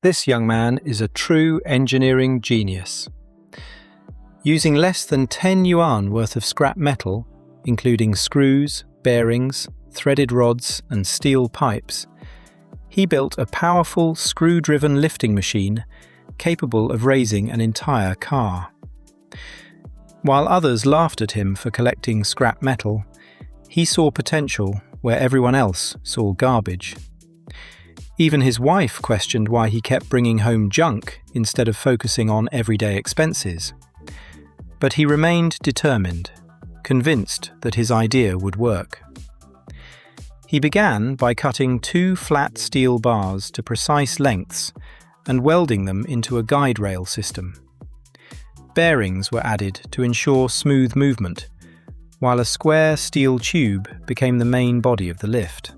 This young man is a true engineering genius. Using less than 10 yuan worth of scrap metal, including screws, bearings, threaded rods and steel pipes, he built a powerful screw-driven lifting machine capable of raising an entire car. While others laughed at him for collecting scrap metal, he saw potential where everyone else saw garbage. Even his wife questioned why he kept bringing home junk instead of focusing on everyday expenses. But he remained determined, convinced that his idea would work. He began by cutting 2 flat steel bars to precise lengths and welding them into a guide rail system. Bearings were added to ensure smooth movement, while a square steel tube became the main body of the lift.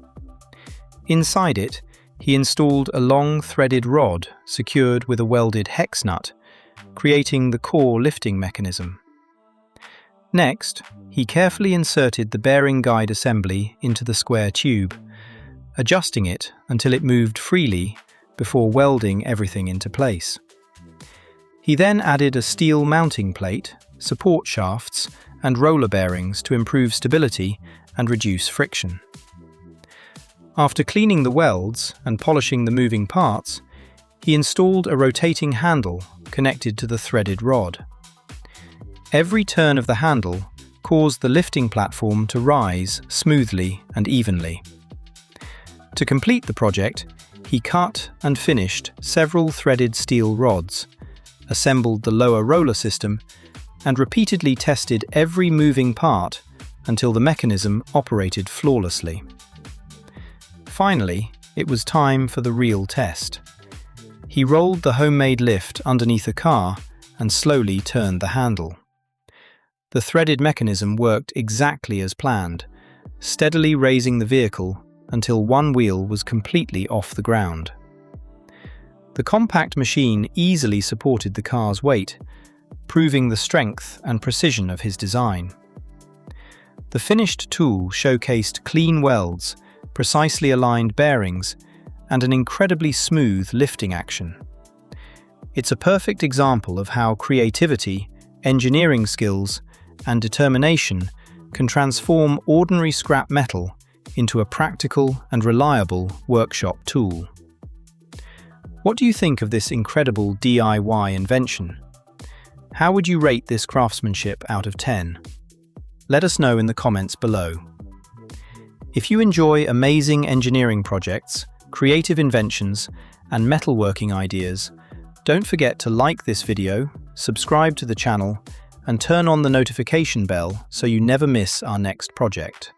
Inside it, he installed a long threaded rod secured with a welded hex nut, creating the core lifting mechanism. Next, he carefully inserted the bearing guide assembly into the square tube, adjusting it until it moved freely before welding everything into place. He then added a steel mounting plate, support shafts, and roller bearings to improve stability and reduce friction. After cleaning the welds and polishing the moving parts, he installed a rotating handle connected to the threaded rod. Every turn of the handle caused the lifting platform to rise smoothly and evenly. To complete the project, he cut and finished several threaded steel rods, assembled the lower roller system, and repeatedly tested every moving part until the mechanism operated flawlessly. Finally, it was time for the real test. He rolled the homemade lift underneath a car and slowly turned the handle. The threaded mechanism worked exactly as planned, steadily raising the vehicle until one wheel was completely off the ground. The compact machine easily supported the car's weight, proving the strength and precision of his design. The finished tool showcased clean welds, precisely aligned bearings, and an incredibly smooth lifting action. It's a perfect example of how creativity, engineering skills, and determination can transform ordinary scrap metal into a practical and reliable workshop tool. What do you think of this incredible DIY invention? How would you rate this craftsmanship out of 10? Let us know in the comments below. If you enjoy amazing engineering projects, creative inventions, and metalworking ideas, don't forget to like this video, subscribe to the channel, and turn on the notification bell so you never miss our next project.